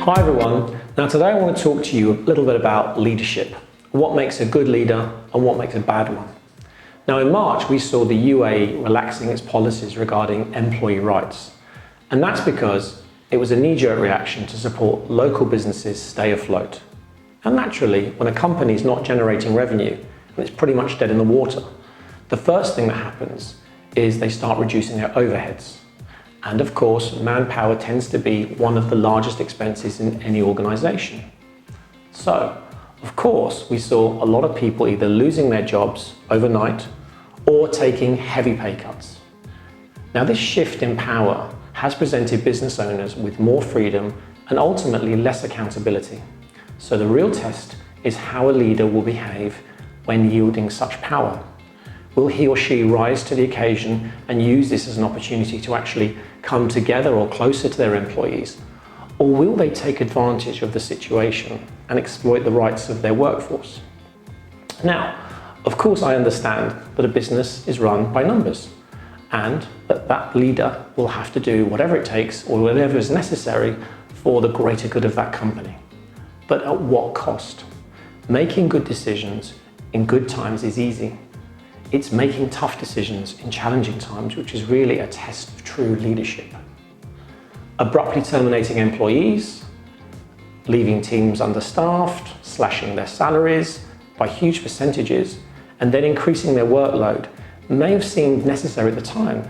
Hi everyone. Now today I want to talk to you a little bit about leadership. What makes a good leader and what makes a bad one. Now in March we saw the UAE relaxing its policies regarding employee rights. And that's because it was a knee-jerk reaction to support local businesses stay afloat. And naturally, when a company is not generating revenue and it's pretty much dead in the water, the first thing that happens is they start reducing their overheads. And of course, manpower tends to be one of the largest expenses in any organization. So, of course, we saw a lot of people either losing their jobs overnight or taking heavy pay cuts. Now, this shift in power has presented business owners with more freedom and ultimately less accountability. So the real test is how a leader will behave when yielding such power. Will he or she rise to the occasion and use this as an opportunity to actually come together or closer to their employees? Or will they take advantage of the situation and exploit the rights of their workforce? Now, of course, I understand that a business is run by numbers and that leader will have to do whatever it takes or whatever is necessary for the greater good of that company. But at what cost? Making good decisions in good times is easy. It's making tough decisions in challenging times, which is really a test of true leadership. Abruptly terminating employees, leaving teams understaffed, slashing their salaries by huge percentages, and then increasing their workload may have seemed necessary at the time,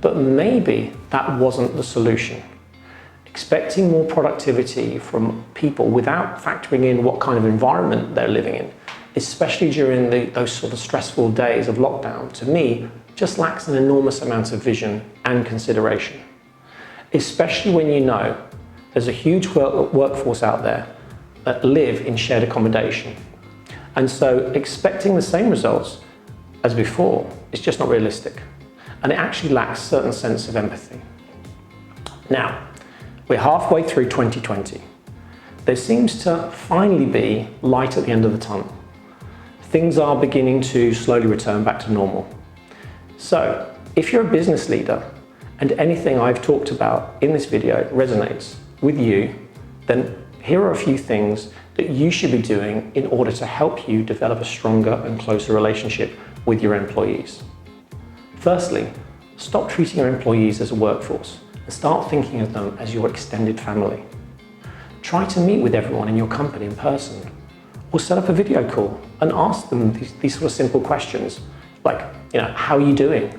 but maybe that wasn't the solution. Expecting more productivity from people without factoring in what kind of environment they're living in, especially during those sort of stressful days of lockdown, to me, just lacks an enormous amount of vision and consideration. Especially when you know there's a huge workforce out there that live in shared accommodation. And so expecting the same results as before is just not realistic. And it actually lacks a certain sense of empathy. Now, we're halfway through 2020. There seems to finally be light at the end of the tunnel. Things are beginning to slowly return back to normal. So, if you're a business leader and anything I've talked about in this video resonates with you, then here are a few things that you should be doing in order to help you develop a stronger and closer relationship with your employees. Firstly, stop treating your employees as a workforce and start thinking of them as your extended family. Try to meet with everyone in your company in person, or set up a video call and ask them these sort of simple questions like, how are you doing?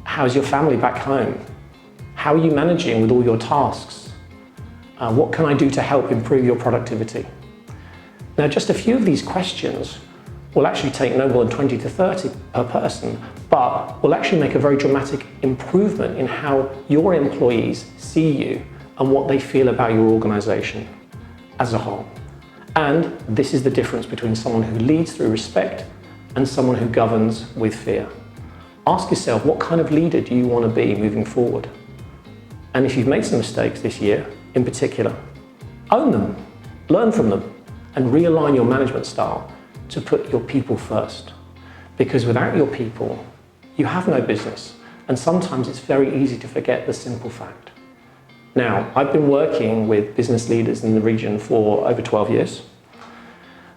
How's your family back home? How are you managing with all your tasks? What can I do to help improve your productivity? Now, just a few of these questions will actually take no more than 20 to 30 per person, but will actually make a very dramatic improvement in how your employees see you and what they feel about your organization as a whole. And this is the difference between someone who leads through respect and someone who governs with fear. Ask yourself, what kind of leader do you want to be moving forward? And if you've made some mistakes this year, in particular, own them, learn from them, and realign your management style to put your people first. Because without your people, you have no business. And sometimes it's very easy to forget the simple fact. Now, I've been working with business leaders in the region for over 12 years.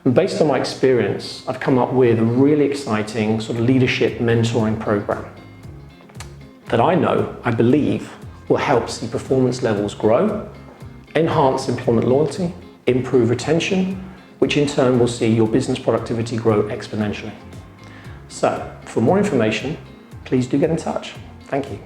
And based on my experience, I've come up with a really exciting sort of leadership mentoring program that I believe will help see performance levels grow, enhance employment loyalty, improve retention, which in turn will see your business productivity grow exponentially. So, for more information, please do get in touch. Thank you.